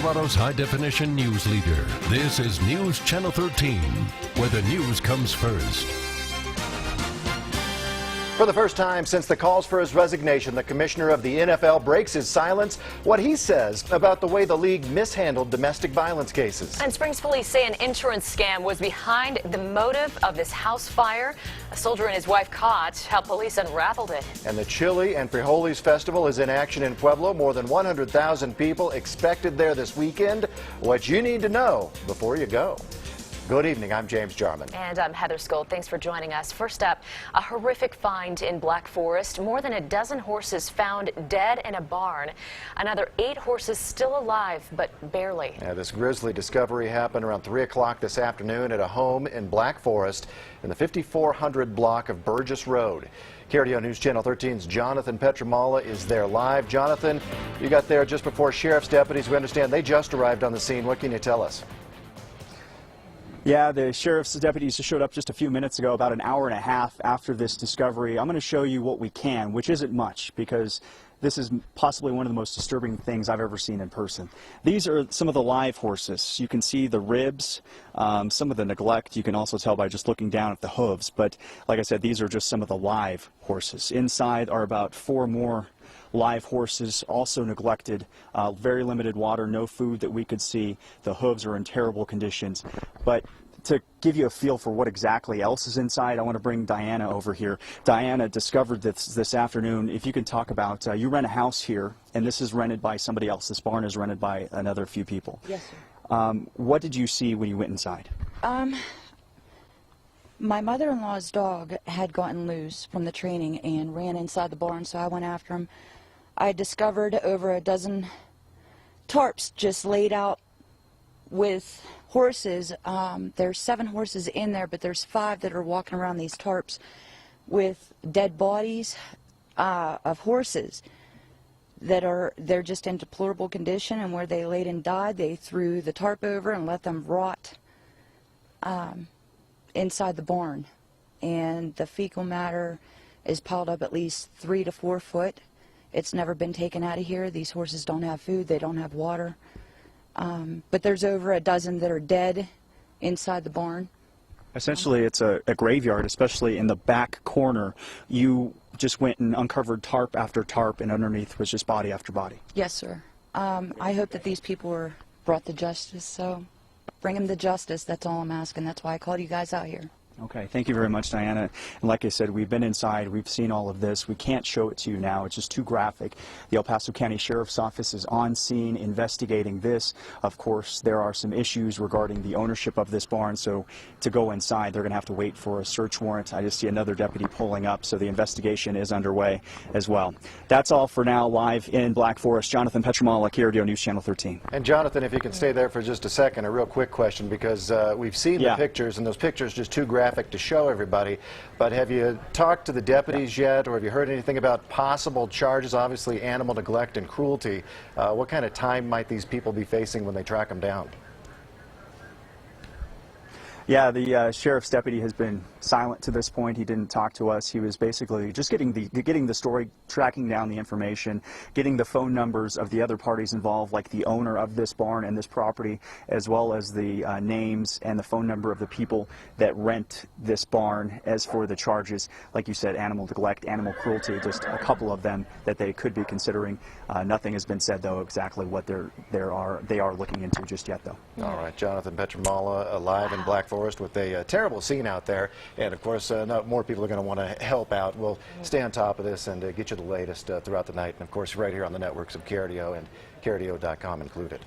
Colorado's high-definition news leader. This is News Channel 13, where the news comes first. For the first time since the calls for his resignation, the commissioner of the NFL breaks his silence. What he says about the way the league mishandled domestic violence cases. And Springs police say an insurance scam was behind the motive of this house fire. A soldier and his wife caught. How police unraveled it. And the Chili and Frijoles Festival is in action in Pueblo. More than 100,000 people expected there this weekend. What you need to know before you go. Good evening. I'm James Jarman. And I'm Heather Skold. Thanks for joining us. First up, a horrific find in Black Forest. More than a dozen horses found dead in a barn. Another 8 horses still alive, but barely. This grisly discovery happened around 3 o'clock this afternoon at a home in Black Forest in the 5400 block of Burgess Road. KRDO News Channel 13's Jonathan Petramala is there live. Jonathan, you got there just before sheriff's deputies. We understand they just arrived on the scene. What can you tell us? Yeah, the sheriff's deputies showed up just a few minutes ago, about an hour and a half after this discovery. I'm going to show you what we can, which isn't much, because this is possibly one of the most disturbing things I've ever seen in person. These are some of the live horses. You can see the ribs, some of the neglect you can also tell by just looking down at the hooves. But like I said, these are just some of the live horses. Inside are about 4 more live horses, also neglected, very limited water, no food that we could see. The hooves are in terrible conditions. But to give you a feel for what exactly else is inside, I want to bring Diana over here. Diana discovered this afternoon. If you can talk about, you rent a house here, and this is rented by somebody else. This barn is rented by another few people. Yes, sir. What did you see when you went inside? My mother-in-law's dog had gotten loose from the training and ran inside the barn, so I went after him. I discovered over a dozen tarps just laid out with horses. There's 7 horses in there, but there's 5 that are walking around these tarps with dead bodies of horses they're just in deplorable condition, and where they laid and died, they threw the tarp over and let them rot inside the barn. And the fecal matter is piled up at least 3 to 4 foot. It's never been taken out of here. These horses don't have food, they don't have water. But there's over a dozen that are dead inside the barn. Essentially, it's a graveyard, especially in the back corner. You just went and uncovered tarp after tarp, and underneath was just body after body. Yes, sir. I hope that these people were brought to justice, so bring them to justice. That's all I'm asking. That's why I called you guys out here. Okay, thank you very much, Diana. And like I said, we've been inside, we've seen all of this. We can't show it to you now, it's just too graphic. The El Paso County Sheriff's Office is on scene investigating this. Of course, there are some issues regarding the ownership of this barn, so to go inside, they're going to have to wait for a search warrant. I just see another deputy pulling up, so the investigation is underway as well. That's all for now, live in Black Forest. Jonathan Petramala, KRDO News Channel 13. And Jonathan, if you can stay there for just a second, a real quick question, because we've seen the pictures, and those pictures just too graphic to show everybody, but have you talked to the deputies yet, or have you heard anything about possible charges? Obviously animal neglect and cruelty. What kind of time might these people be facing when they track them down? Yeah, the sheriff's deputy has been silent to this point. He didn't talk to us. He was basically just getting the story, tracking down the information, getting the phone numbers of the other parties involved, like the owner of this barn and this property, as well as the names and the phone number of the people that rent this barn. As for the charges, like you said, animal neglect, animal cruelty, just a couple of them that they could be considering. Nothing has been said, though, exactly what they are looking into just yet, though. All right, Jonathan Petramala, live in Black Forest with a terrible scene out there, and of course more people are going to want to help out. We'll stay on top of this and get you the latest throughout the night, and of course right here on the networks of KRDO and KRDO.com included.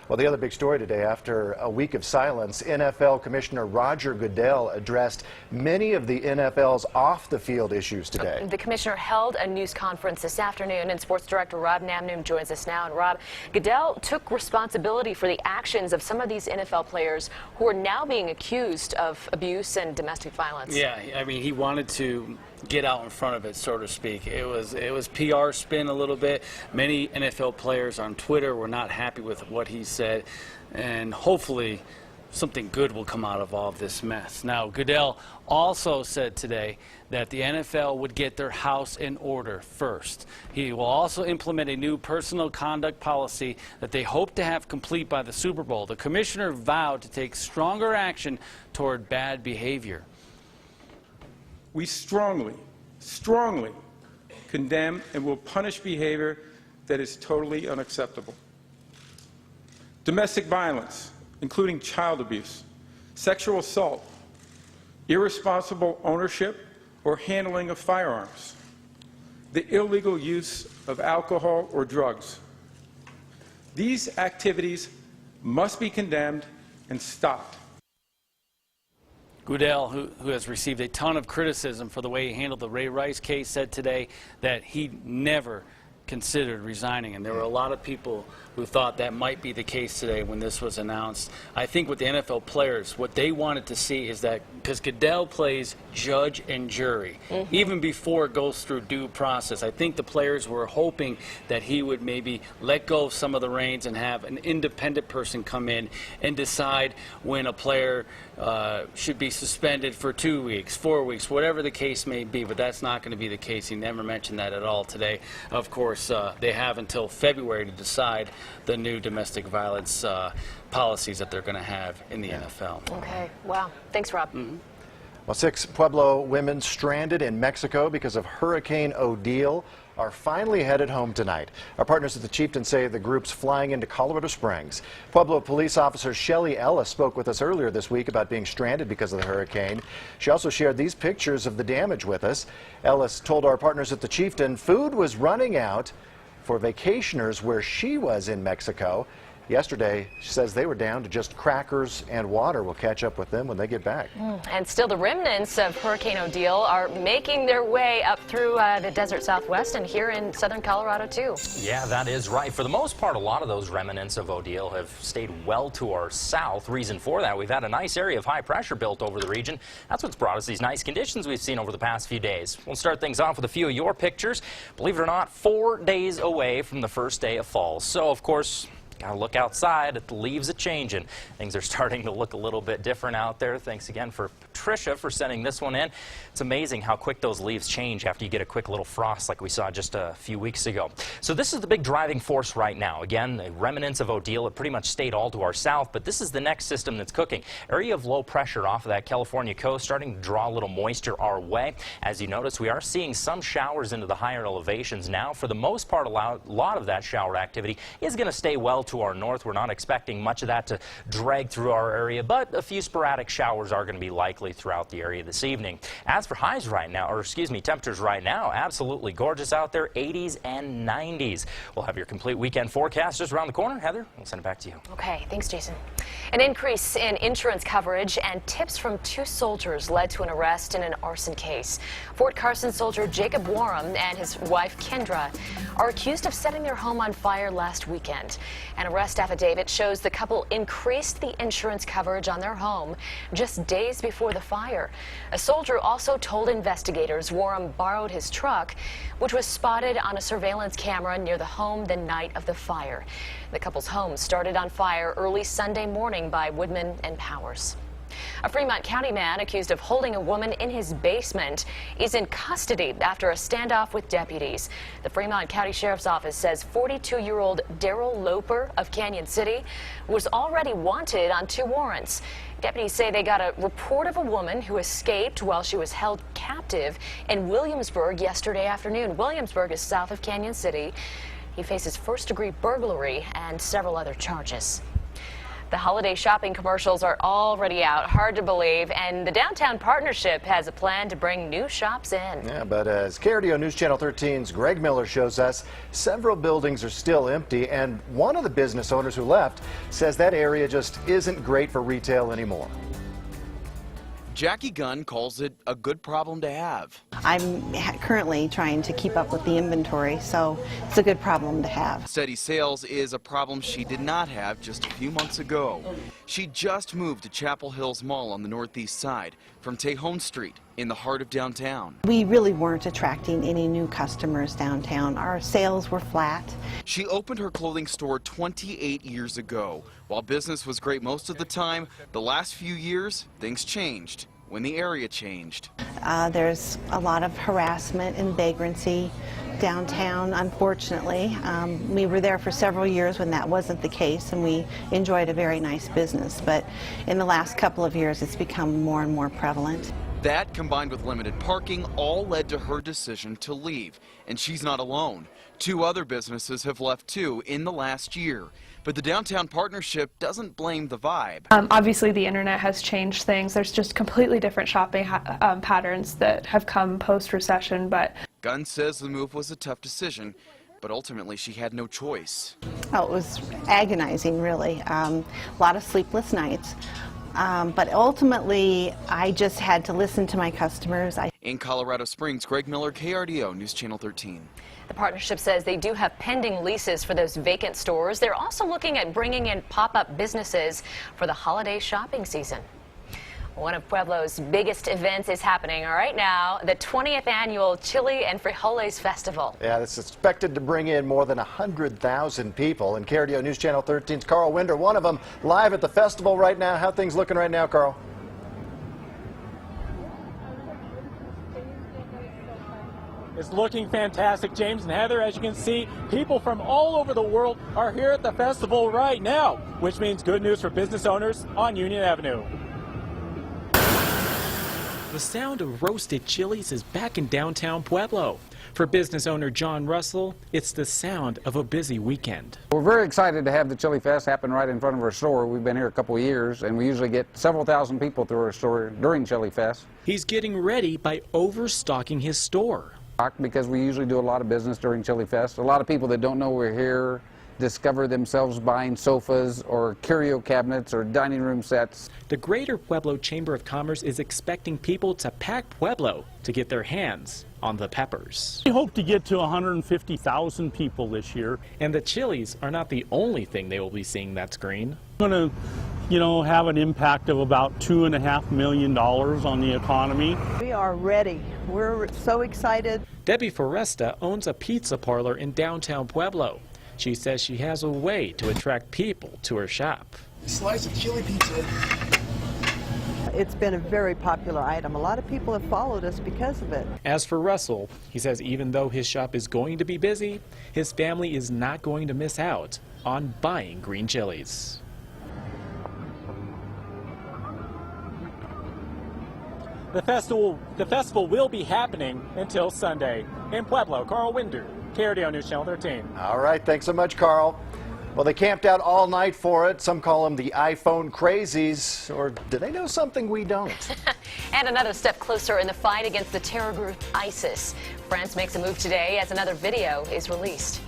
Well, the other big story today, after a week of silence, NFL Commissioner Roger Goodell addressed many of the NFL's off-the-field issues today. The commissioner held a news conference this afternoon, and sports director Rob Namnum joins us now. And Rob, Goodell took responsibility for the actions of some of these NFL players who are now being accused of abuse and domestic violence. Yeah, I mean, he wanted to get out in front of it, so to speak. It was PR spin a little bit. Many NFL players on Twitter were not happy with what he said, and hopefully something good will come out of all of this mess. Now, Goodell also said today that the NFL would get their house in order first. He will also implement a new personal conduct policy that they hope to have complete by the Super Bowl. The commissioner vowed to take stronger action toward bad behavior. We strongly condemn and will punish behavior that is totally unacceptable. Domestic violence, including child abuse, sexual assault, irresponsible ownership or handling of firearms, the illegal use of alcohol or drugs. These activities must be condemned and stopped. Goodell, who has received a ton of criticism for the way he handled the Ray Rice case, said today that he never considered resigning, and there were a lot of people who thought that might be the case today when this was announced. I think with the NFL players, what they wanted to see is that, because Goodell plays judge and jury, even before it goes through due process, I think the players were hoping that he would maybe let go of some of the reins and have an independent person come in and decide when a player should be suspended for 2 weeks, 4 weeks, whatever the case may be, but that's not going to be the case. He never mentioned that at all today. Of course, they have until February to decide the new domestic violence policies that they're going to have in the NFL. Okay. Wow. Thanks, Rob. Well, 6 Pueblo women stranded in Mexico because of Hurricane Odile are finally headed home tonight. Our partners at the Chieftain say the group's flying into Colorado Springs. Pueblo police officer Shelly Ellis spoke with us earlier this week about being stranded because of the hurricane. She also shared these pictures of the damage with us. Ellis told our partners at the Chieftain food was running out for vacationers where she was in Mexico. Yesterday, she says they were down to just crackers and water. We'll catch up with them when they get back. And still the remnants of Hurricane Odile are making their way up through the desert Southwest and here in southern Colorado, too. Yeah, that is right. For the most part, a lot of those remnants of Odile have stayed well to our south. Reason for that, we've had a nice area of high pressure built over the region. That's what's brought us these nice conditions we've seen over the past few days. We'll start things off with a few of your pictures. Believe it or not, 4 days away from the first day of fall. So, of course, got to look outside at the leaves a-changing. Things are starting to look a little bit different out there. Thanks again for Patricia for sending this one in. It's amazing how quick those leaves change after you get a quick little frost like we saw just a few weeks ago. So this is the big driving force right now. Again, the remnants of Odile have pretty much stayed all to our south, but this is the next system that's cooking. Area of low pressure off of that California coast starting to draw a little moisture our way. As you notice, we are seeing some showers into the higher elevations now. For the most part, a lot of that shower activity is going to stay well to our north. We're not expecting much of that to drag through our area, but a few sporadic showers are going to be likely throughout the area this evening. As for highs right now, or excuse me, temperatures right now, absolutely gorgeous out there, 80s and 90s. We'll have your complete weekend forecast just around the corner. Heather, we'll send it back to you. Okay, thanks, Jason. An increase in insurance coverage and tips from 2 soldiers led to an arrest in an arson case. Fort Carson soldier Jacob Warham and his wife Kendra are accused of setting their home on fire last weekend. An arrest affidavit shows the couple increased the insurance coverage on their home just days before the fire. A soldier also told investigators Warham borrowed his truck, which was spotted on a surveillance camera near the home the night of the fire. The couple's home started on fire early Sunday morning by Woodman and Powers. A Fremont County man accused of holding a woman in his basement is in custody after a standoff with deputies. The Fremont County Sheriff's Office says 42-year-old Daryl Loper of Canyon City was already wanted on 2 warrants. Deputies say they got a report of a woman who escaped while she was held captive in Williamsburg yesterday afternoon. Williamsburg is south of Canyon City. He faces first-degree burglary and several other charges. The holiday shopping commercials are already out, hard to believe, and the Downtown Partnership has a plan to bring new shops in. Yeah, but as KRDO News Channel 13's Greg Miller shows us, several buildings are still empty, and one of the business owners who left says that area just isn't great for retail anymore. Jackie Gunn calls it a good problem to have. I'm currently trying to keep up with the inventory, so it's a good problem to have. Steady sales is a problem she did not have just a few months ago. She just moved to Chapel Hills Mall on the northeast side from Tejon Street in the heart of downtown. We really weren't attracting any new customers downtown. Our sales were flat. She opened her clothing store 28 years ago. While business was great most of the time, the last few years, things changed when the area changed. There's a lot of harassment and vagrancy downtown, unfortunately. We were there for several years when that wasn't the case, and we enjoyed a very nice business. But in the last couple of years, it's become more and more prevalent. That, combined with limited parking, all led to her decision to leave. And she's not alone. 2 other businesses have left too in the last year. But the Downtown Partnership doesn't blame the vibe. Obviously, the internet has changed things. There's just completely different shopping patterns that have come post-recession. But Gunn says the move was a tough decision, but ultimately she had no choice. Oh, it was agonizing, really. A lot of sleepless nights. But ultimately, I just had to listen to my customers. In Colorado Springs, Greg Miller, KRDO News Channel 13. The partnership says they do have pending leases for those vacant stores. They're also looking at bringing in pop-up businesses for the holiday shopping season. One of Pueblo's biggest events is happening right now, the 20th annual Chili and Frijoles Festival. Yeah, it's expected to bring in more than 100,000 people. And KRDO News Channel 13's Carl Winder, one of them, live at the festival right now. How are things looking right now, Carl? It's looking fantastic, James and Heather. As you can see, people from all over the world are here at the festival right now, which means good news for business owners on Union Avenue. The sound of roasted chilies is back in downtown Pueblo. For business owner John Russell, it's the sound of a busy weekend. We're very excited to have the Chili Fest happen right in front of our store. We've been here a couple of years, and we usually get several thousand people through our store during Chili Fest. He's getting ready by overstocking his store. Because we usually do a lot of business during Chili Fest. A lot of people that don't know we're here discover themselves buying sofas or curio cabinets or dining room sets. The Greater Pueblo Chamber of Commerce is expecting people to pack Pueblo to get their hands on the peppers. We hope to get to 150,000 people this year. And the chilies are not the only thing they will be seeing that's green. We're going to, have an impact of about $2.5 million on the economy. We are ready. We're so excited. Debbie Foresta owns a pizza parlor in downtown Pueblo. She says she has a way to attract people to her shop. A slice of chili pizza. It's been a very popular item. A lot of people have followed us because of it. As for Russell, he says even though his shop is going to be busy, his family is not going to miss out on buying green chilies. The festival will be happening until Sunday. In Pueblo, Carl Winder, KRDO News Channel 13. All right, thanks so much, Carl. Well, they camped out all night for it. Some call them the iPhone crazies, or do they know something we don't? And another step closer in the fight against the terror group ISIS. France makes a move today as another video is released.